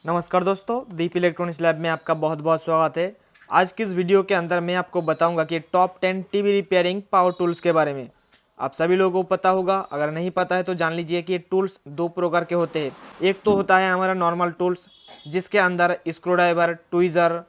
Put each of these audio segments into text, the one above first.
नमस्कार दोस्तों, दीप electronics lab में आपका बहुत बहुत स्वागत है। आज की इस वीडियो के अंदर मैं आपको बताऊंगा कि top 10 TV repairing power tools के बारे में। आप सभी लोगों को पता होगा, अगर नहीं पता है तो जान लीजिए कि ये टूल्स दो प्रकार के होते हैं। एक तो होता है हमारा नॉर्मल टूल्स, जिसके अंदर स्क्रू ड्राइवर, ट्वीज़र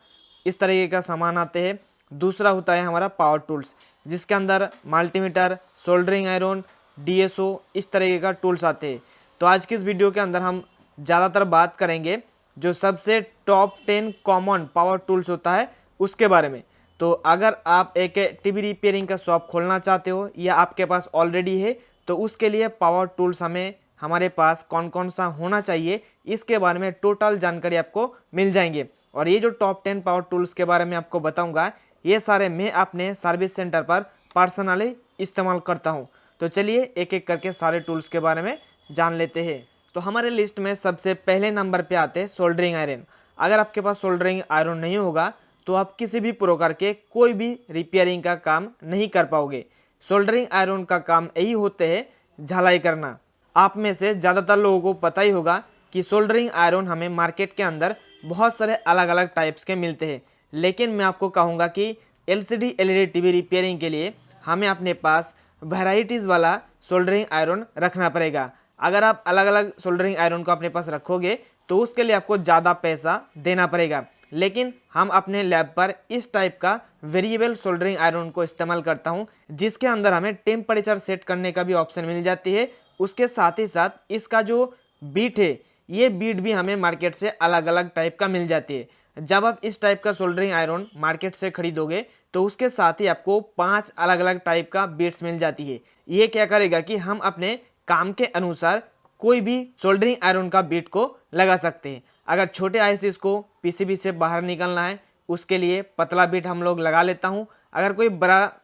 इस तरीके का सामान आते हैं। दूसरा होता है हमारा पावर टूल्स, जिसके अंदर मल्टीमीटर, सोल्डरिंग आयरन, DSO इस तरीके का टूल्स आते हैं। तो आज की इस वीडियो के अंदर हम ज़्यादातर बात करेंगे जो सबसे टॉप 10 कॉमन पावर टूल्स होता है उसके बारे में। तो अगर आप एक टीवी रिपेयरिंग का शॉप खोलना चाहते हो या आपके पास ऑलरेडी है, तो उसके लिए पावर टूल्स हमारे पास कौन कौन सा होना चाहिए इसके बारे में टोटल जानकारी आपको मिल जाएंगे। और ये जो टॉप 10 पावर टूल्स के बारे में आपको बताऊंगा, ये सारे मैं अपने सर्विस सेंटर पर पर्सनली इस्तेमाल करता हूँ। तो चलिए एक एक करके सारे टूल्स के बारे में जान लेते हैं। तो हमारे लिस्ट में सबसे पहले नंबर पे आते हैं सोल्डरिंग आयरन। अगर आपके पास सोल्डरिंग आयरन नहीं होगा तो आप किसी भी प्रकार के कोई भी रिपेयरिंग का काम नहीं कर पाओगे। सोल्डरिंग आयरन का काम यही होते है झलाई करना। आप में से ज़्यादातर लोगों को पता ही होगा कि सोल्डरिंग आयरन हमें मार्केट के अंदर बहुत सारे अलग अलग टाइप्स के मिलते हैं, लेकिन मैं आपको कहूँगा कि LCD LED TV रिपेयरिंग के लिए हमें अपने पास वैराइटीज़ वाला सोल्डरिंग आयरन रखना पड़ेगा। अगर आप अलग अलग सोल्डरिंग आयरन को अपने पास रखोगे तो उसके लिए आपको ज़्यादा पैसा देना पड़ेगा, लेकिन हम अपने लैब पर इस टाइप का वेरिएबल सोल्डरिंग आयरन को इस्तेमाल करता हूं, जिसके अंदर हमें टेम्परेचर सेट करने का भी ऑप्शन मिल जाती है। उसके साथ ही साथ इसका जो बीट है, ये बीट भी हमें मार्केट से अलग अलग टाइप का मिल जाती है। जब आप इस टाइप का सोल्डरिंग आयरन मार्केट से खरीदोगे तो उसके साथ ही आपको 5 अलग अलग टाइप का बीट्स मिल जाती है। ये क्या करेगा कि हम अपने काम के अनुसार कोई भी सोल्डरिंग आयरन का बीट को लगा सकते हैं। अगर छोटे आईसीज को पीसीबी से बाहर निकालना है, उसके लिए पतला बीट हम लोग लगा लेता हूं। अगर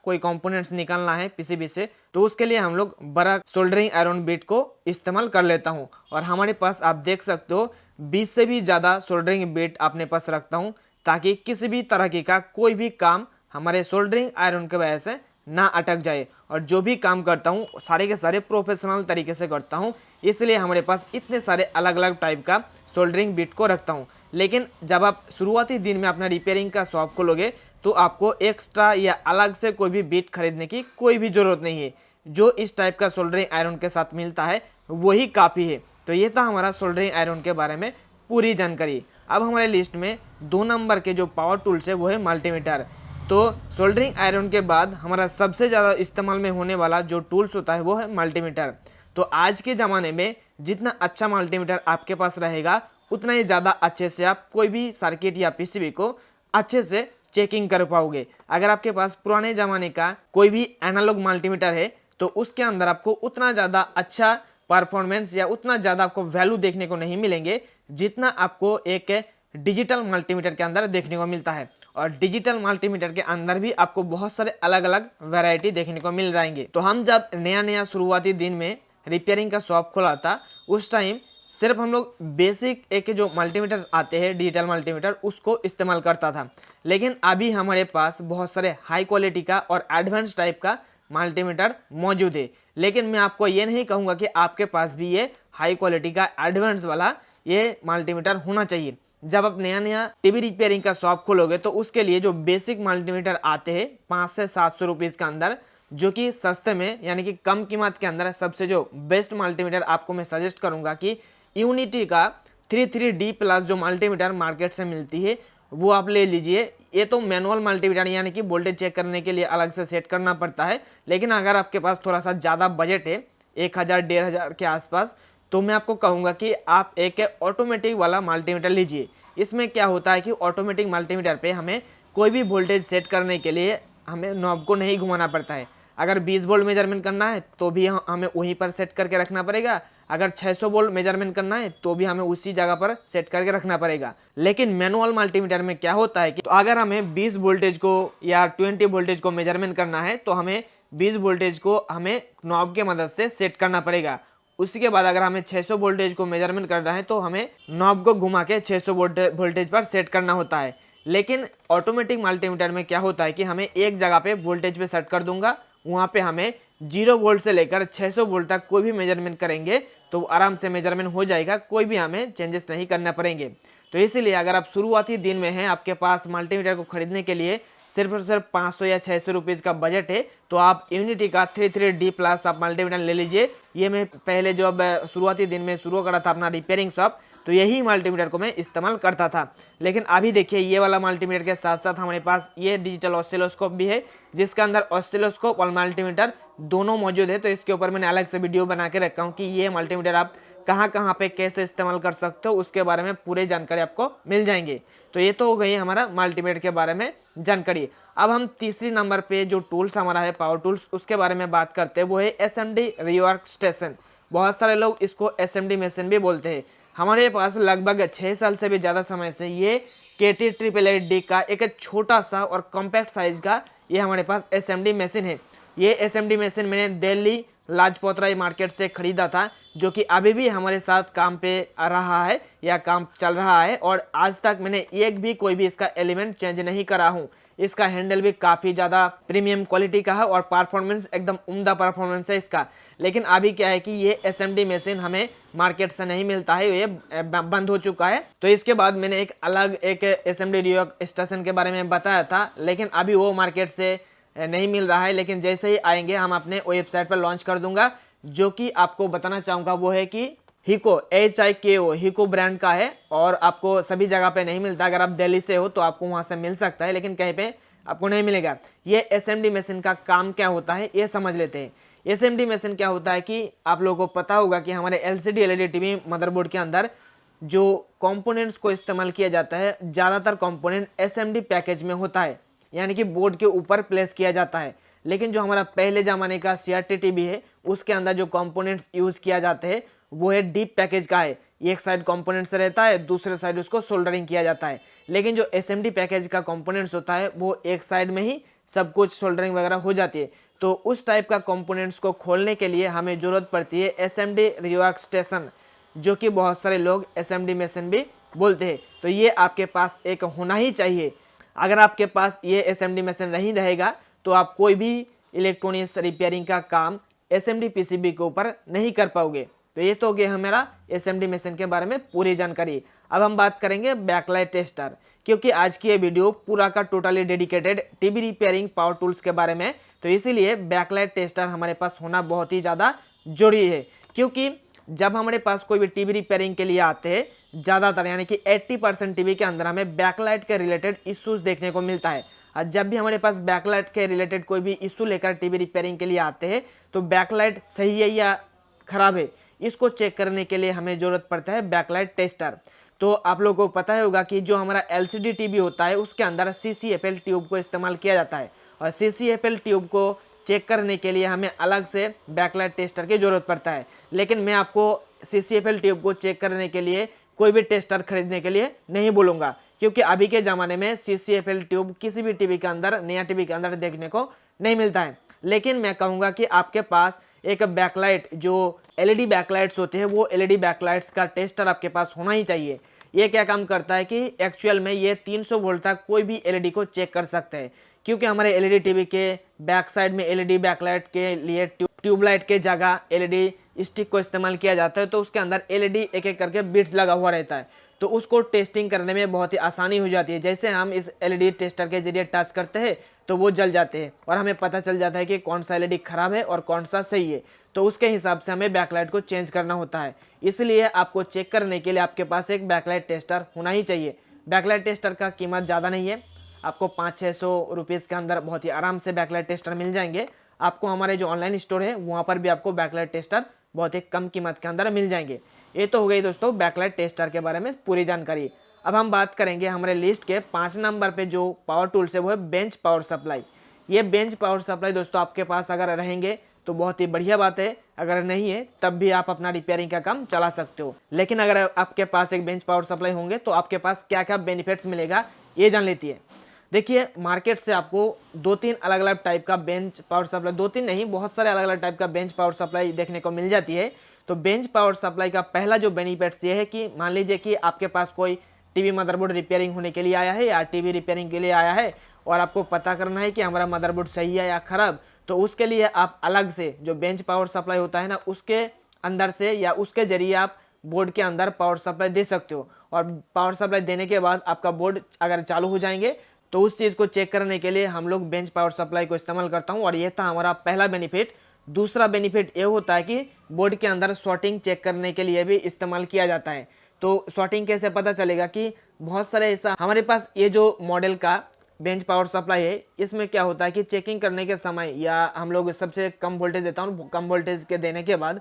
कोई कंपोनेंट्स निकालना है पीसीबी से, तो उसके लिए हम लोग बड़ा सोल्डरिंग आयरन बीट को इस्तेमाल कर लेता हूं। और हमारे पास आप देख सकते हो 20 से भी ज़्यादा सोल्डरिंग बीट अपने पास रखता हूं, ताकि किसी भी तरह का कोई भी काम हमारे सोल्डरिंग आयरन की वजह से ना अटक जाए। और जो भी काम करता हूँ सारे के सारे प्रोफेशनल तरीके से करता हूँ, इसलिए हमारे पास इतने सारे अलग अलग टाइप का सोल्डरिंग बीट को रखता हूँ। लेकिन जब आप शुरुआती दिन में अपना रिपेयरिंग का शॉप खोलोगे तो आपको एक्स्ट्रा या अलग से कोई भी बीट खरीदने की कोई भी ज़रूरत नहीं है। जो इस टाइप का सोल्डरिंग आयरन के साथ मिलता है वही काफ़ी है। तो ये था हमारा सोल्डरिंग आयरन के बारे में पूरी जानकारी। अब हमारे लिस्ट में 2 नंबर के जो पावर टूल्स है वो है मल्टीमीटर। तो सोल्डरिंग आयरन के बाद हमारा सबसे ज़्यादा इस्तेमाल में होने वाला जो टूल्स होता है वो है मल्टीमीटर। तो आज के ज़माने में जितना अच्छा मल्टीमीटर आपके पास रहेगा, उतना ही ज़्यादा अच्छे से आप कोई भी सर्किट या पीसीबी को अच्छे से चेकिंग कर पाओगे। अगर आपके पास पुराने ज़माने का कोई भी एनालॉग मल्टीमीटर है तो उसके अंदर आपको उतना ज़्यादा अच्छा परफॉर्मेंस या उतना ज़्यादा आपको वैल्यू देखने को नहीं मिलेंगे, जितना आपको एक डिजिटल मल्टीमीटर के अंदर देखने को मिलता है। और डिजिटल मल्टीमीटर के अंदर भी आपको बहुत सारे अलग अलग वैरायटी देखने को मिल जाएंगे। तो हम जब नया शुरुआती दिन में रिपेयरिंग का शॉप खोला था, उस टाइम सिर्फ हम लोग बेसिक एक जो मल्टीमीटर आते हैं डिजिटल मल्टीमीटर, उसको इस्तेमाल करता था। लेकिन अभी हमारे पास बहुत सारे हाई क्वालिटी का और एडवांस टाइप का मल्टीमीटर मौजूद है। लेकिन मैं आपको ये नहीं कहूँगा कि आपके पास भी ये हाई क्वालिटी का एडवांस वाला ये मल्टीमीटर होना चाहिए। जब आप नया टीवी रिपेयरिंग का शॉप खोलोगे तो उसके लिए जो बेसिक मल्टीमीटर आते हैं 500 से 700 रुपीज़ के अंदर, जो कि सस्ते में यानी कि कम कीमत के अंदर सबसे जो बेस्ट मल्टीमीटर आपको मैं सजेस्ट करूंगा कि यूनिटी का 33D+ जो मल्टीमीटर मार्केट से मिलती है वो आप ले लीजिए। ये तो मैनुअल मल्टीमीटर यानी कि वोल्टेज चेक करने के लिए अलग से सेट करना पड़ता है। लेकिन अगर आपके पास थोड़ा सा ज़्यादा बजट है, 1000-1500 के आसपास, तो मैं आपको कहूँगा कि आप एक ऑटोमेटिक वाला मल्टीमीटर लीजिए। इसमें क्या होता है कि ऑटोमेटिक मल्टीमीटर पे हमें कोई भी वोल्टेज सेट करने के लिए हमें नॉब को नहीं घुमाना पड़ता है। अगर 20 वोल्ट मेजरमेंट करना है तो भी हमें वहीं पर सेट करके रखना पड़ेगा। अगर 600 वोल्ट मेजरमेंट करना है तो भी हमें उसी जगह पर सेट करके रखना पड़ेगा। लेकिन मैनुअल मल्टीमीटर में क्या होता है कि तो अगर हमें 20 वोल्टेज को या 20 वोल्टेज को मेजरमेंट करना है तो हमें 20 वोल्टेज को हमें नॉब के मदद से सेट करना पड़ेगा। उसी के बाद अगर हमें 600 वोल्टेज को मेजरमेंट करना है तो हमें नॉब को घुमा के 600 वोल्टेज पर सेट करना होता है। लेकिन ऑटोमेटिक मल्टीमीटर में क्या होता है कि हमें एक जगह पे वोल्टेज पे सेट कर दूंगा, वहाँ पे हमें 0 वोल्ट से लेकर 600 वोल्ट तक कोई भी मेजरमेंट करेंगे तो आराम से मेजरमेंट हो जाएगा, कोई भी हमें चेंजेस नहीं करना पड़ेंगे। तो इसीलिए अगर आप शुरुआती दिन में हैं, आपके पास मल्टीमीटर को खरीदने के लिए सिर्फ और सिर्फ 500 या 600 रुपीज़ का बजट है, तो आप यूनिटी का 33D प्लस आप मल्टीमीटर ले लीजिए। ये मैं पहले जो अब शुरुआती दिन में शुरू करा था अपना रिपेयरिंग शॉप, तो यही मल्टीमीटर को मैं इस्तेमाल करता था। लेकिन अभी देखिए ये वाला मल्टीमीटर के साथ साथ हमारे पास ये डिजिटल ऑसिलोस्कोप भी है, जिसके अंदर ऑसिलोस्कोप और मल्टीमीटर दोनों मौजूद है। तो इसके ऊपर मैंने अलग से वीडियो बना के रखा हूँ कि ये मल्टीमीटर आप कहाँ कहाँ पे कैसे इस्तेमाल कर सकते हो, उसके बारे में पूरी जानकारी आपको मिल जाएंगे। तो ये तो हो गई हमारा मल्टीमीटर के बारे में जानकारी। अब हम तीसरी नंबर पे जो टूल्स हमारा है पावर टूल्स, उसके बारे में बात करते हैं, वो है SMD रिवर्क स्टेशन। बहुत सारे लोग इसको SMD मशीन भी बोलते हैं। हमारे पास लगभग 6 साल से भी ज़्यादा समय से ये KT888D का एक छोटा सा और कॉम्पैक्ट साइज का ये हमारे पास SMD मशीन है। ये SMD मशीन मैंने दिल्ली लाजपत राय मार्केट से ख़रीदा था, जो कि अभी भी हमारे साथ काम पे आ रहा है या काम चल रहा है, और आज तक मैंने एक भी कोई भी इसका एलिमेंट चेंज नहीं करा हूँ। इसका हैंडल भी काफ़ी ज़्यादा प्रीमियम क्वालिटी का है और परफॉर्मेंस एकदम उम्दा परफॉर्मेंस है इसका। लेकिन अभी क्या है कि ये SMD मशीन हमें मार्केट से नहीं मिलता है, ये बंद हो चुका है। तो इसके बाद मैंने एक अलग एक SMD रिवर्क स्टेशन के बारे में बताया था, लेकिन अभी वो मार्केट से नहीं मिल रहा है। लेकिन जैसे ही आएंगे हम अपने वेबसाइट पर लॉन्च कर दूंगा। जो कि आपको बताना चाहूँगा वो है कि हिको HIKO हिको ब्रांड का है, और आपको सभी जगह पे नहीं मिलता। अगर आप दिल्ली से हो तो आपको वहाँ से मिल सकता है, लेकिन कहीं पे आपको नहीं मिलेगा। ये SMD मशीन का काम क्या होता है ये समझ लेते हैं। SMD मशीन क्या होता है कि आप लोगों को पता होगा कि हमारे LCD LED TV मदरबोर्ड के अंदर जो कंपोनेंट्स को इस्तेमाल किया जाता है, ज़्यादातर कंपोनेंट SMD पैकेज में होता है, यानी कि बोर्ड के ऊपर प्लेस किया जाता है। लेकिन जो हमारा पहले ज़माने का CRT TV है, उसके अंदर जो कंपोनेंट्स यूज़ किया जाते हैं वो है डीप पैकेज का है। एक साइड कंपोनेंट्स रहता है, दूसरे साइड उसको सोल्डरिंग किया जाता है। लेकिन जो SMD पैकेज का कंपोनेंट्स होता है वो एक साइड में ही सब कुछ सोल्डरिंग वगैरह हो जाती है। तो उस टाइप का कंपोनेंट्स को खोलने के लिए हमें ज़रूरत पड़ती है SMD रिवर्क स्टेशन, जो कि बहुत सारे लोग SMD मशीन भी बोलते हैं। तो ये आपके पास एक होना ही चाहिए। अगर आपके पास ये SMD मशीन नहीं रहेगा तो आप कोई भी इलेक्ट्रॉनिक्स रिपेयरिंग का काम SMD PCB के ऊपर नहीं कर पाओगे। तो ये तो हो गया हमारा SMD मशीन के बारे में पूरी जानकारी। अब हम बात करेंगे बैकलाइट टेस्टर, क्योंकि आज की ये वीडियो पूरा का totally dedicated TV repairing power tools के बारे में। तो इसीलिए बैकलाइट टेस्टर हमारे पास होना बहुत ही ज़्यादा जरूरी है, क्योंकि जब हमारे पास कोई भी टीवी रिपेयरिंग के लिए आते हैं, ज़्यादातर यानी कि 80% टीवी के अंदर हमें बैकलाइट के रिलेटेड इश्यूज देखने को मिलता है। और जब भी हमारे पास बैकलाइट के रिलेटेड कोई भी इशू लेकर टीवी रिपेयरिंग के लिए आते हैं, तो बैकलाइट सही है या ख़राब है, इसको चेक करने के लिए हमें ज़रूरत पड़ता है बैकलाइट टेस्टर। तो आप लोगों को पता होगा कि जो हमारा LCD टीवी होता है उसके अंदर CCFL ट्यूब को इस्तेमाल किया जाता है, और CCFL ट्यूब को चेक करने के लिए हमें अलग से बैकलाइट टेस्टर की ज़रूरत पड़ता है। लेकिन मैं आपको CCFL ट्यूब को चेक करने के लिए कोई भी टेस्टर खरीदने के लिए नहीं बोलूँगा, क्योंकि अभी के ज़माने में CCFL ट्यूब किसी भी टीवी के अंदर, नया टीवी के अंदर देखने को नहीं मिलता है। लेकिन मैं कहूँगा कि आपके पास एक बैकलाइट, जो LED बैकलाइट्स होते हैं, वो LED बैकलाइट्स का टेस्टर आपके पास होना ही चाहिए। ये क्या काम करता है कि एक्चुअल में ये 300 वोल्ट तक कोई भी LED को चेक कर सकते हैं, क्योंकि हमारे LED टीवी के बैक साइड में LED बैकलाइट के लिए ट्यूबलाइट के जगह LED स्टिक को इस्तेमाल किया जाता है। तो उसके अंदर LED एक एक करके बिट्स लगा हुआ रहता है, तो उसको टेस्टिंग करने में बहुत ही आसानी हो जाती है। जैसे हम इस LED टेस्टर के जरिए टच करते हैं तो वो जल जाते हैं, और हमें पता चल जाता है कि कौन सा LED खराब है और कौन सा सही है। तो उसके हिसाब से हमें बैकलाइट को चेंज करना होता है। इसलिए आपको चेक करने के लिए आपके पास एक बैकलाइट टेस्टर होना ही चाहिए। बैकलाइट टेस्टर का कीमत ज़्यादा नहीं है, आपको 500-600 रुपीज़ के अंदर बहुत ही आराम से बैकलाइट टेस्टर मिल जाएंगे। आपको हमारे जो ऑनलाइन स्टोर है वहाँ पर भी आपको बैकलाइट टेस्टर बहुत ही कम कीमत के अंदर मिल जाएंगे। ये तो हो गई दोस्तों बैकलाइट टेस्टर के बारे में पूरी जानकारी। अब हम बात करेंगे हमारे लिस्ट के 5 नंबर पे जो पावर टूल्स है वो है बेंच पावर सप्लाई। ये बेंच पावर सप्लाई दोस्तों आपके पास अगर रहेंगे तो बहुत ही बढ़िया बात है, अगर नहीं है तब भी आप अपना रिपेयरिंग का काम चला सकते हो। लेकिन अगर आपके पास एक बेंच पावर सप्लाई होंगे तो आपके पास क्या क्या बेनिफिट्स मिलेगा ये जान लेती है। देखिए, मार्केट से आपको 2-3 अलग अलग टाइप का बेंच पावर सप्लाई, 2-3 नहीं बहुत सारे अलग अलग टाइप का बेंच पावर सप्लाई देखने को मिल जाती है। तो बेंच पावर सप्लाई का पहला जो बेनिफिट्स ये है कि मान लीजिए कि आपके पास कोई टीवी मदरबोर्ड रिपेयरिंग होने के लिए आया है या टीवी रिपेयरिंग के लिए आया है, और आपको पता करना है कि हमारा मदरबोर्ड सही है या ख़राब, तो उसके लिए आप अलग से जो बेंच पावर सप्लाई होता है ना, उसके अंदर से या उसके जरिए आप बोर्ड के अंदर पावर सप्लाई दे सकते हो। और पावर सप्लाई देने के बाद आपका बोर्ड अगर चालू हो जाएंगे तो उस चीज़ को चेक करने के लिए हम लोग बेंच पावर सप्लाई को इस्तेमाल करता हूँ। और ये था हमारा पहला बेनिफिट। दूसरा बेनिफिट ये होता है कि बोर्ड के अंदर शॉर्टिंग चेक करने के लिए भी इस्तेमाल किया जाता है। तो शॉर्टिंग कैसे पता चलेगा कि बहुत सारे ऐसा हमारे पास ये जो मॉडल का बेंच पावर सप्लाई है, इसमें क्या होता है कि चेकिंग करने के समय या हम लोग सबसे कम वोल्टेज देता हूँ, कम वोल्टेज के देने के बाद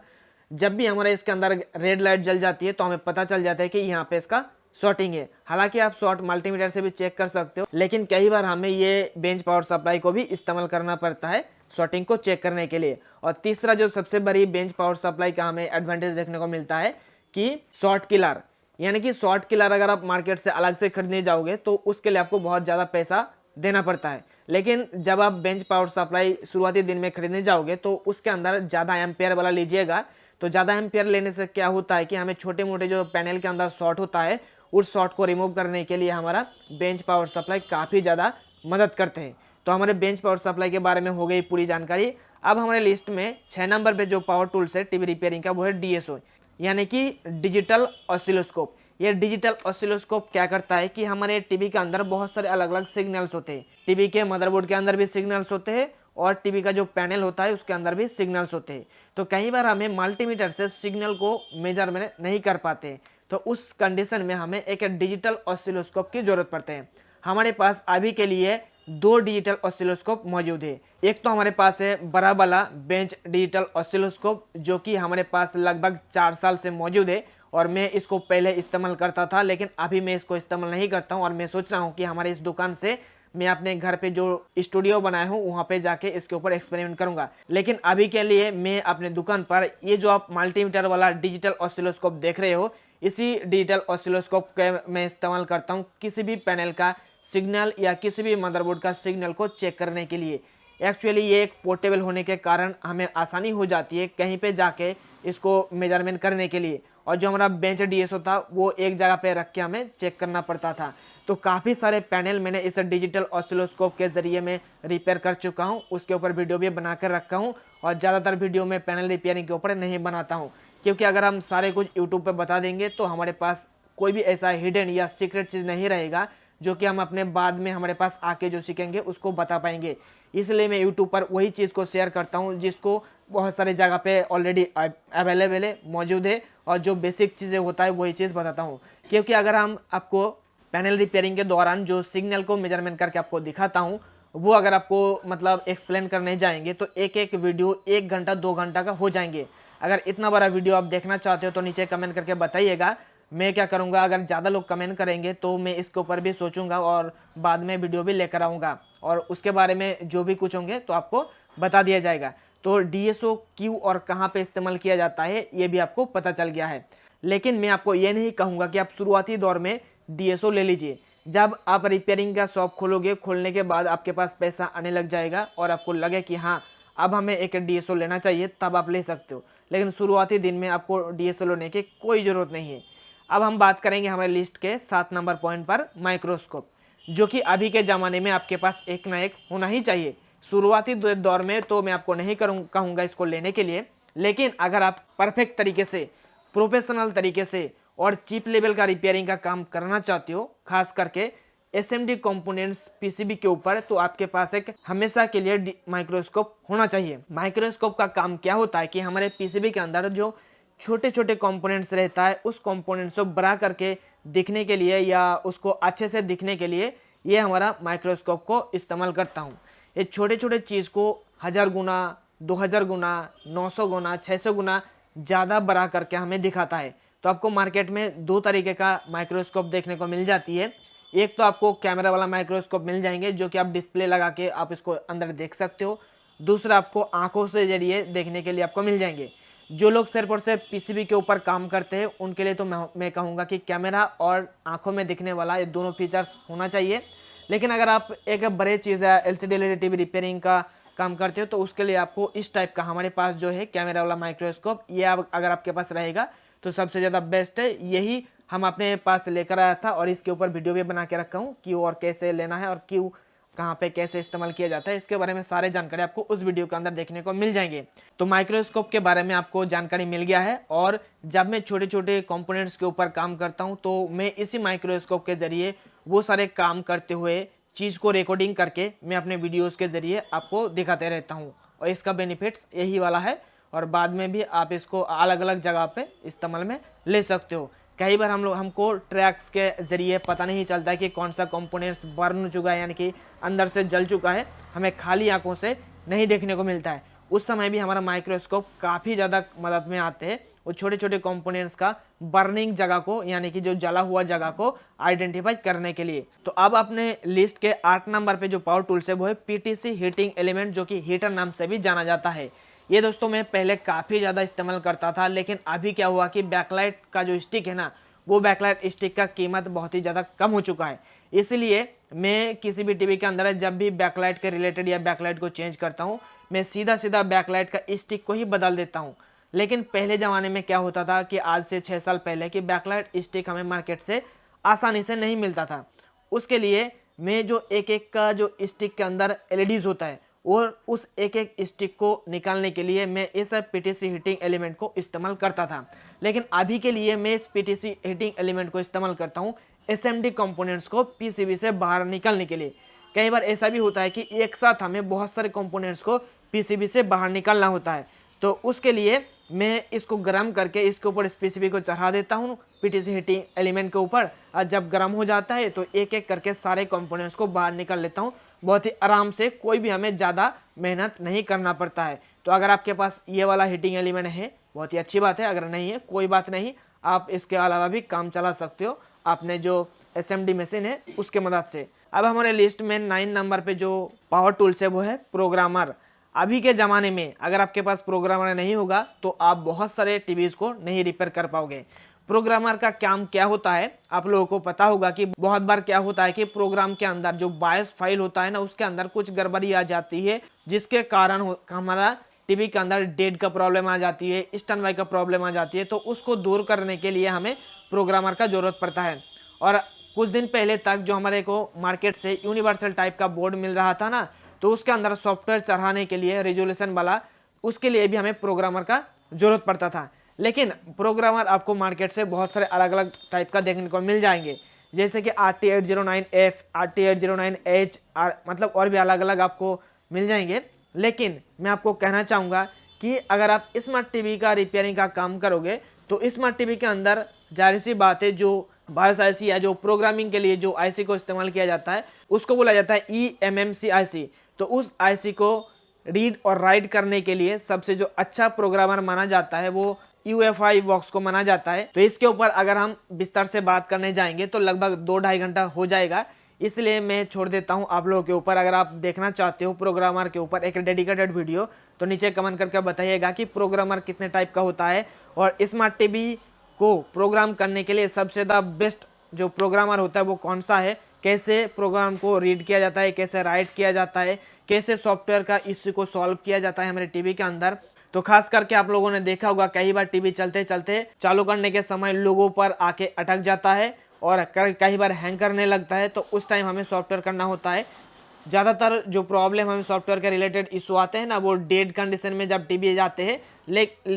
जब भी हमारे इसके अंदर रेड लाइट जल जाती है तो हमें पता चल जाता है कि यहाँ पे इसका शॉर्टिंग है। हालांकि आप शॉर्ट मल्टीमीटर से भी चेक कर सकते हो, लेकिन कई बार हमें ये बेंच पावर सप्लाई को भी इस्तेमाल करना पड़ता है शॉर्टिंग को चेक करने के लिए। और तीसरा जो सबसे बड़ी बेंच पावर सप्लाई का हमें एडवांटेज देखने को मिलता है कि शॉर्ट किलर, यानी कि शॉर्ट किलर अगर आप मार्केट से अलग से खरीदने जाओगे तो उसके लिए आपको बहुत ज़्यादा पैसा देना पड़ता है। लेकिन जब आप बेंच पावर सप्लाई शुरुआती दिन में खरीदने जाओगे तो उसके अंदर ज़्यादा एम्पेयर वाला लीजिएगा। तो ज़्यादा एम्पेयर लेने से क्या होता है कि हमें छोटे मोटे जो पैनल के अंदर शॉर्ट होता है उस शॉर्ट को रिमूव करने के लिए हमारा बेंच पावर सप्लाई काफ़ी ज़्यादा मदद करते हैं। तो हमारे बेंच पावर सप्लाई के बारे में हो गई पूरी जानकारी। अब हमारे लिस्ट में 6 नंबर पे जो पावर टूल्स है टीवी रिपेयरिंग का, वो है डीएसओ, यानी कि डिजिटल ऑसिलोस्कोप। ये डिजिटल ऑसिलोस्कोप क्या करता है कि हमारे टीवी के अंदर बहुत सारे अलग अलग सिग्नल्स होते हैं। टीवी के मदरबोर्ड के अंदर भी सिग्नल्स होते हैं और टीवी का जो पैनल होता है उसके अंदर भी सिग्नल्स होते हैं। तो कई बार हमें मल्टीमीटर से सिग्नल को मेजरमेंट नहीं कर पाते, तो उस कंडीशन में हमें एक डिजिटल ऑसिलोस्कोप की जरूरत पड़ती है। हमारे पास अभी के लिए 2 डिजिटल ऑसिलोस्कोप मौजूद है। एक तो हमारे पास है बड़ा वाला बेंच डिजिटल ऑसिलोस्कोप, जो कि हमारे पास लगभग 4 साल से मौजूद है और मैं इसको पहले इस्तेमाल करता था, लेकिन अभी मैं इसको इस्तेमाल नहीं करता हूँ। और मैं सोच रहा हूँ कि हमारे इस दुकान से मैं अपने घर पे जो स्टूडियो बनाया हूँ वहाँ पे जाके इसके ऊपर एक्सपेरिमेंट करूँगा। लेकिन अभी के लिए मैं अपने दुकान पर ये जो आप मल्टीमीटर वाला डिजिटल ऑसिलोस्कोप देख रहे हो, इसी डिजिटल ऑसिलोस्कोप का मैं इस्तेमाल करता हूँ किसी भी पैनल का सिग्नल या किसी भी मदरबोर्ड का सिग्नल को चेक करने के लिए। एक्चुअली ये एक पोर्टेबल होने के कारण हमें आसानी हो जाती है कहीं पे जाके इसको मेजरमेंट करने के लिए। और जो हमारा बेंच डीएसओ था वो एक जगह पे रख के हमें चेक करना पड़ता था। तो काफ़ी सारे पैनल मैंने इस डिजिटल ऑसिलोस्कोप के ज़रिए में रिपेयर कर चुका हूँ, उसके ऊपर वीडियो भी बना कर रखा हूँ। और ज़्यादातर वीडियो में पैनल रिपेयरिंग के ऊपर नहीं बनाता हूँ, क्योंकि अगर हम सारे कुछ यूट्यूब पर बता देंगे तो हमारे पास कोई भी ऐसा हिडन या सीक्रेट चीज़ नहीं रहेगा जो कि हम अपने बाद में हमारे पास आके जो सीखेंगे उसको बता पाएंगे। इसलिए मैं यूट्यूब पर वही चीज़ को शेयर करता हूँ जिसको बहुत सारी जगह पे ऑलरेडी अवेलेबल है, मौजूद है, और जो बेसिक चीज़ें होता है वही चीज़ बताता हूँ। क्योंकि अगर हम आपको पैनल रिपेयरिंग के दौरान जो सिग्नल को मेजरमेंट करके आपको दिखाता हूँ वो अगर आपको मतलब एक्सप्लेन करने जाएंगे तो एक एक वीडियो 1 घंटा 2 घंटा का हो जाएंगे। अगर इतना बड़ा वीडियो आप देखना चाहते हो तो नीचे कमेंट करके बताइएगा। मैं क्या करूँगा, अगर ज़्यादा लोग कमेंट करेंगे तो मैं इसके ऊपर भी सोचूंगा और बाद में वीडियो भी लेकर आऊँगा और उसके बारे में जो भी कुछ होंगे तो आपको बता दिया जाएगा। तो डीएसओ क्यों और कहाँ पे इस्तेमाल किया जाता है ये भी आपको पता चल गया है। लेकिन मैं आपको ये नहीं कहूँगा कि आप शुरुआती दौर में डीएसओ ले लीजिए। जब आप रिपेयरिंग का शॉप खोलोगे, खोलने के बाद आपके पास पैसा आने लग जाएगा और आपको लगे कि हाँ अब हमें एक डीएसओ लेना चाहिए, तब आप ले सकते हो। लेकिन शुरुआती दिन में आपको डीएसओ लेने की कोई ज़रूरत नहीं है। अब हम बात करेंगे हमारे लिस्ट के 7 नंबर पॉइंट पर, माइक्रोस्कोप, जो कि अभी के ज़माने में आपके पास एक ना एक होना ही चाहिए। शुरुआती दौर में तो मैं आपको नहीं कहूँगा इसको लेने के लिए, लेकिन अगर आप परफेक्ट तरीके से, प्रोफेशनल तरीके से और चीप लेवल का रिपेयरिंग का काम करना चाहते हो, खास करके एसएमडी कंपोनेंट्स पीसीबी के ऊपर, तो आपके पास एक हमेशा के लिए माइक्रोस्कोप होना चाहिए। माइक्रोस्कोप का काम क्या होता है कि हमारे पीसीबी के अंदर जो छोटे छोटे कंपोनेंट्स रहता है उस कंपोनेंट्स को बड़ा करके दिखने के लिए या उसको अच्छे से दिखने के लिए ये हमारा माइक्रोस्कोप को इस्तेमाल करता हूँ। ये छोटे छोटे चीज़ को 1000 गुना, 2000 गुना, 900 गुना, 600 गुना ज़्यादा बड़ा करके हमें दिखाता है। तो आपको मार्केट में 2 तरीके का माइक्रोस्कोप देखने को मिल जाती है। एक तो आपको कैमरा वाला माइक्रोस्कोप मिल जाएंगे जो कि आप डिस्प्ले लगा के आप इसको अंदर देख सकते हो। दूसरा आपको आंखों से जरिए देखने के लिए आपको मिल जाएंगे। जो लोग सिर्फ और सिर्फ पीसीबी के ऊपर काम करते हैं उनके लिए तो मैं कहूँगा कि कैमरा और आंखों में दिखने वाला ये दोनों फीचर्स होना चाहिए। लेकिन अगर आप एक बड़े चीज़ है एलसीडी एलईडी टीवी रिपेयरिंग का काम करते हो तो उसके लिए आपको इस टाइप का हमारे पास जो है कैमरा वाला माइक्रोस्कोप, ये अगर आपके पास रहेगा तो सबसे ज़्यादा बेस्ट है। यही हम अपने पास लेकर आया था और इसके ऊपर वीडियो भी बना के रखा हूँ कि और कैसे लेना है और क्यों कहाँ पे कैसे इस्तेमाल किया जाता है, इसके बारे में सारे जानकारी आपको उस वीडियो के अंदर देखने को मिल जाएंगे। तो माइक्रोस्कोप के बारे में आपको जानकारी मिल गया है, और जब मैं छोटे छोटे कंपोनेंट्स के ऊपर काम करता हूँ तो मैं इसी माइक्रोस्कोप के जरिए वो सारे काम करते हुए चीज़ को रिकॉर्डिंग करके मैं अपने वीडियोज़ के जरिए आपको दिखाते रहता हूँ, और इसका बेनिफिट्स यही वाला है। और बाद में भी आप इसको अलग अलग जगह पे इस्तेमाल में ले सकते हो। कई बार हमको ट्रैक्स के ज़रिए पता नहीं चलता है कि कौन सा कंपोनेंट्स बर्न हो चुका है, यानी कि अंदर से जल चुका है, हमें खाली आंखों से नहीं देखने को मिलता है। उस समय भी हमारा माइक्रोस्कोप काफ़ी ज़्यादा मदद में आते हैं वो छोटे छोटे कंपोनेंट्स का बर्निंग जगह को, यानी कि जो जला हुआ जगह को आइडेंटिफाई करने के लिए। तो अब अपने लिस्ट के 8 नंबर पे जो पावर टूल्स है वो है पीटीसी हीटिंग एलिमेंट, जो कि हीटर नाम से भी जाना जाता है। ये दोस्तों मैं पहले काफ़ी ज़्यादा इस्तेमाल करता था, लेकिन अभी क्या हुआ कि बैकलाइट का जो स्टिक है ना, वो बैकलाइट स्टिक का कीमत बहुत ही ज़्यादा कम हो चुका है। इसलिए मैं किसी भी टीवी के अंदर जब भी बैकलाइट के रिलेटेड या बैकलाइट को चेंज करता हूँ, मैं सीधा सीधा बैकलाइट का स्टिक को ही बदल देता हूँ। लेकिन पहले ज़माने में क्या होता था कि आज से 6 साल पहले कि बैकलाइट स्टिक हमें मार्केट से आसानी से नहीं मिलता था। उसके लिए मैं जो एक एक का जो स्टिक के अंदर एलईडीज होता है, और उस एक एक स्टिक को निकालने के लिए मैं इस पीटीसी हीटिंग एलिमेंट को इस्तेमाल करता था। लेकिन अभी के लिए मैं इस पीटीसी हीटिंग एलिमेंट को इस्तेमाल करता हूँ एसएमडी कंपोनेंट्स को पीसीबी से बाहर निकालने के लिए। कई बार ऐसा भी होता है कि एक साथ हमें बहुत सारे कंपोनेंट्स को पीसीबी से बाहर निकालना होता है, तो उसके लिए मैं इसको गर्म करके इसके ऊपर इस पीसीबी को चढ़ा देता हूँ पीटीसी हीटिंग एलिमेंट के ऊपर, और जब गर्म हो जाता है तो एक एक करके सारे कंपोनेंट्स को बाहर निकाल लेता हूँ बहुत ही आराम से। कोई भी हमें ज़्यादा मेहनत नहीं करना पड़ता है। तो अगर आपके पास ये वाला हीटिंग एलिमेंट है बहुत ही अच्छी बात है, अगर नहीं है कोई बात नहीं, आप इसके अलावा भी काम चला सकते हो आपने जो एसएमडी मशीन है उसके मदद से। अब हमारे लिस्ट में 9 नंबर पे जो पावर टूल्स है वो है प्रोग्रामर। अभी के ज़माने में अगर आपके पास प्रोग्रामर नहीं होगा तो आप बहुत सारे टीवीज़ को नहीं रिपेयर कर पाओगे। प्रोग्रामर का काम क्या होता है आप लोगों को पता होगा कि बहुत बार क्या होता है कि प्रोग्राम के अंदर जो बायस फाइल होता है ना, उसके अंदर कुछ गड़बड़ी आ जाती है, जिसके कारण हमारा टीवी के अंदर डेड का प्रॉब्लम आ जाती है, स्टैंड बाई का प्रॉब्लम आ जाती है। तो उसको दूर करने के लिए हमें प्रोग्रामर का ज़रूरत पड़ता है। और कुछ दिन पहले तक जो हमारे को मार्केट से यूनिवर्सल टाइप का बोर्ड मिल रहा था ना, तो उसके अंदर सॉफ्टवेयर चढ़ाने के लिए रेजोल्यूशन वाला, उसके लिए भी हमें प्रोग्रामर का ज़रूरत पड़ता था। लेकिन प्रोग्रामर आपको मार्केट से बहुत सारे अलग अलग टाइप का देखने को मिल जाएंगे, जैसे कि RT809F, RT809H, मतलब और भी अलग अलग आपको मिल जाएंगे। लेकिन मैं आपको कहना चाहूँगा कि अगर आप स्मार्ट टीवी का रिपेयरिंग का काम करोगे तो स्मार्ट टीवी के अंदर जाहिर सी बात है जो बायोस आईसी या जो प्रोग्रामिंग के लिए जो आईसी को इस्तेमाल किया जाता है उसको बोला जाता है eMMC आईसी। तो उस आईसी को रीड और राइट करने के लिए सबसे जो अच्छा प्रोग्रामर माना जाता है वो UEFI वॉक्स को माना जाता है। तो इसके ऊपर अगर हम विस्तार से बात करने जाएंगे तो लगभग 2-2.5 घंटा हो जाएगा, इसलिए मैं छोड़ देता हूं आप लोगों के ऊपर। अगर आप देखना चाहते हो प्रोग्रामर के ऊपर एक डेडिकेटेड वीडियो तो नीचे कमेंट करके बताइएगा कि प्रोग्रामर कितने टाइप का होता है, और स्मार्ट टीवी को प्रोग्राम करने के लिए सबसे द बेस्ट जो प्रोग्रामर होता है वो कौन सा है, कैसे प्रोग्राम को रीड किया जाता है, कैसे राइट किया जाता है, कैसे सॉफ्टवेयर का इश्यू को सॉल्व किया जाता है हमारे टीवी के अंदर। तो खास करके आप लोगों ने देखा होगा कई बार टीवी चलते चलते चालू करने के समय लोगों पर आके अटक जाता है और कई बार हैंग करने लगता है, तो उस टाइम हमें सॉफ्टवेयर करना होता है। ज़्यादातर जो प्रॉब्लम हमें सॉफ्टवेयर के रिलेटेड इशू आते हैं ना, वो डेड कंडीशन में जब टीवी जाते हैं,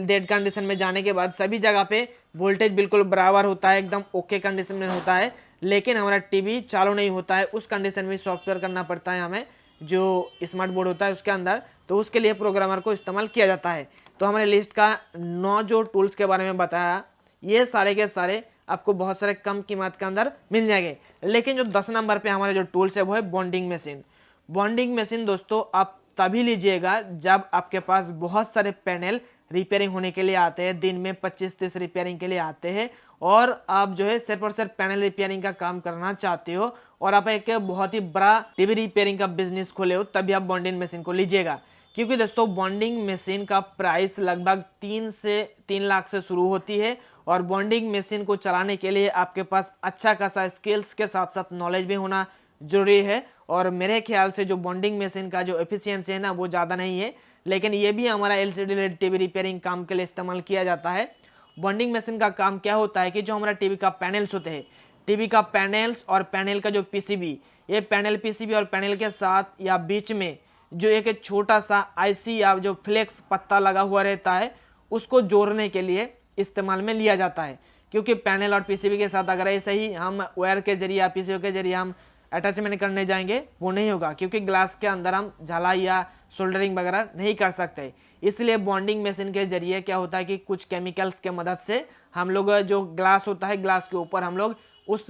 डेड कंडीशन में जाने के बाद सभी जगह पे वोल्टेज बिल्कुल बराबर होता है, एकदम ओके कंडीशन में होता है, लेकिन हमारा टीवी चालू नहीं होता है। उस कंडीशन में सॉफ्टवेयर करना पड़ता है हमें जो स्मार्ट बोर्ड होता है उसके अंदर, तो उसके लिए प्रोग्रामर को इस्तेमाल किया जाता है। तो हमारे लिस्ट का 9 जो टूल्स के बारे में बताया, ये सारे के सारे आपको बहुत सारे कम कीमत के अंदर मिल जाएंगे। लेकिन जो 10 नंबर पे हमारे जो टूल्स है वो है बॉन्डिंग मशीन। बॉन्डिंग मशीन दोस्तों आप तभी लीजिएगा जब आपके पास बहुत सारे पैनल रिपेयरिंग होने के लिए आते हैं, दिन में 25-30 रिपेयरिंग के लिए आते हैं, और आप जो है सिर्फ और सिर्फ पैनल रिपेयरिंग का काम करना चाहते हो और आप एक बहुत ही बड़ा टीवी रिपेयरिंग का बिजनेस खोले हो, तभी आप बॉन्डिंग मशीन को लीजिएगा। क्योंकि दोस्तों बॉन्डिंग मशीन का प्राइस लगभग 3 से 3 लाख से शुरू होती है, और बॉन्डिंग मशीन को चलाने के लिए आपके पास अच्छा खासा स्किल्स के साथ साथ नॉलेज भी होना जरूरी है। और मेरे ख्याल से जो बॉन्डिंग मशीन का जो एफिशिएंसी है ना वो ज़्यादा नहीं है, लेकिन ये भी हमारा एलसीडी टीवी रिपेयरिंग काम के लिए इस्तेमाल किया जाता है। बॉन्डिंग मशीन का काम क्या होता है कि जो हमारा टीवी का पैनल्स होते हैं, टीवी का पैनल्स और पैनल का जो पीसीबी, ये पैनल पीसीबी और पैनल के साथ या बीच में जो एक छोटा सा आईसी या जो फ्लेक्स पत्ता लगा हुआ रहता है उसको जोड़ने के लिए इस्तेमाल में लिया जाता है। क्योंकि पैनल और पीसीबी के साथ अगर ऐसे ही हम वायर के जरिए या पीसीबी के जरिए हम अटैचमेंट करने जाएंगे वो नहीं होगा, क्योंकि ग्लास के अंदर हम झलाई या सोल्डरिंग वगैरह नहीं कर सकते। इसलिए बॉन्डिंग मशीन के जरिए क्या होता है कि कुछ केमिकल्स के मदद से हम लोग जो ग्लास होता है, ग्लास के ऊपर हम लोग उस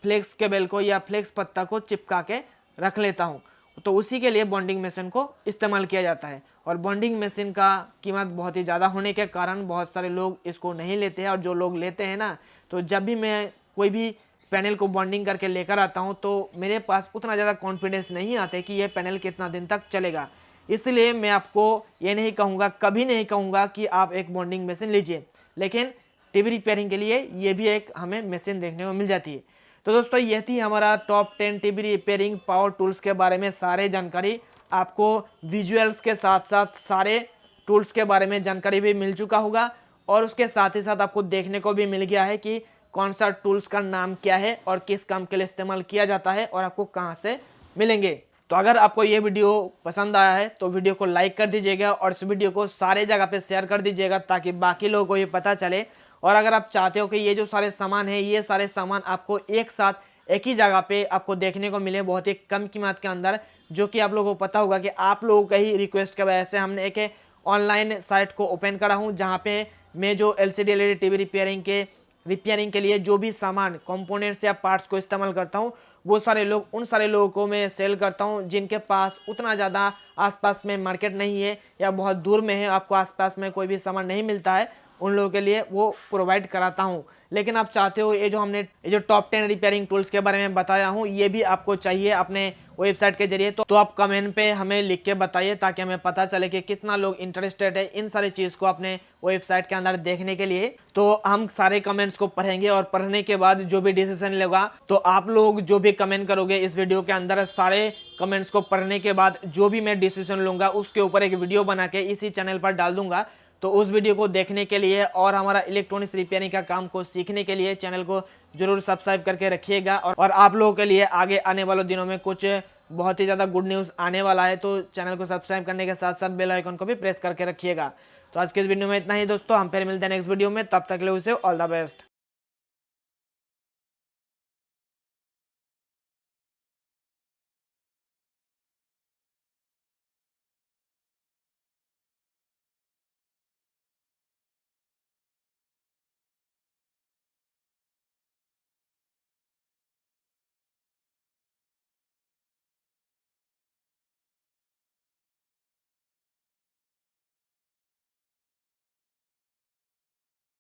फ्लेक्स केबल को या फ्लेक्स पत्ता को चिपका के रख लेता हूँ। तो उसी के लिए बॉन्डिंग मशीन को इस्तेमाल किया जाता है। और बॉन्डिंग मशीन का कीमत बहुत ही ज़्यादा होने के कारण बहुत सारे लोग इसको नहीं लेते हैं, और जो लोग लेते हैं ना, तो जब भी मैं कोई भी पैनल को बॉन्डिंग करके लेकर आता हूँ तो मेरे पास उतना ज़्यादा कॉन्फिडेंस नहीं आता है कि यह पैनल कितना दिन तक चलेगा। इसलिए मैं आपको ये नहीं कहूँगा, कभी नहीं कहूँगा कि आप एक बॉन्डिंग मशीन लीजिए, लेकिन टीवी रिपेयरिंग के लिए ये भी एक हमें मशीन देखने को मिल जाती है। तो दोस्तों ये थी हमारा top 10 TV repairing power tools के बारे में सारे जानकारी। आपको विजुअल्स के साथ साथ सारे टूल्स के बारे में जानकारी भी मिल चुका होगा, और उसके साथ ही साथ आपको देखने को भी मिल गया है कि कौन सा टूल्स का नाम क्या है और किस काम के लिए इस्तेमाल किया जाता है और आपको कहाँ से मिलेंगे। तो अगर आपको ये वीडियो पसंद आया है तो वीडियो को लाइक कर दीजिएगा और इस वीडियो को सारे जगह पे शेयर कर दीजिएगा ताकि बाकी लोगों को ये पता चले। और अगर आप चाहते हो कि ये जो सारे सामान है, ये सारे सामान आपको एक साथ एक ही जगह पे आपको देखने को मिले बहुत ही कम कीमत के अंदर, जो कि आप लोगों को पता होगा कि आप लोगों का ही रिक्वेस्ट की वजह से हमने एक ऑनलाइन साइट को ओपन करा हूँ, जहाँ पे मैं जो LCD LED टीवी रिपेयरिंग के लिए जो भी सामान कंपोनेंट्स या पार्ट्स को इस्तेमाल करता हूँ, वो सारे लोग उन सारे लोगों को मैं सेल करता हूँ जिनके पास उतना ज़्यादा आसपास में मार्केट नहीं है या बहुत दूर में है, आपको आसपास में कोई भी सामान नहीं मिलता है, उन लोगों के लिए वो प्रोवाइड कराता हूँ। लेकिन आप चाहते हो ये जो टॉप 10 रिपेयरिंग टूल्स के बारे में बताया हूँ ये भी आपको चाहिए अपने वेबसाइट के जरिए, तो आप कमेंट पे हमें लिख के बताइए ताकि हमें पता चले कि कितना लोग इंटरेस्टेड है इन सारी चीज़ को अपने वेबसाइट के अंदर देखने के लिए। तो हम सारे कमेंट्स को पढ़ेंगे और पढ़ने के बाद जो भी डिसीजन लेगा, तो आप लोग जो भी कमेंट करोगे इस वीडियो के अंदर, सारे कमेंट्स को पढ़ने के बाद जो भी मैं डिसीजन लूँगा उसके ऊपर एक वीडियो बना के इसी चैनल पर डाल दूंगा। तो उस वीडियो को देखने के लिए और हमारा इलेक्ट्रॉनिक्स रिपेयरिंग का काम को सीखने के लिए चैनल को जरूर सब्सक्राइब करके रखिएगा। और आप लोगों के लिए आगे आने वाले दिनों में कुछ बहुत ही ज़्यादा गुड न्यूज़ आने वाला है, तो चैनल को सब्सक्राइब करने के साथ साथ बेल आइकन को भी प्रेस करके रखिएगा। तो आज के इस वीडियो में इतना ही दोस्तों, हम फिर मिलते हैं नेक्स्ट वीडियो में, तब तक के लिए उसे ऑल द बेस्ट।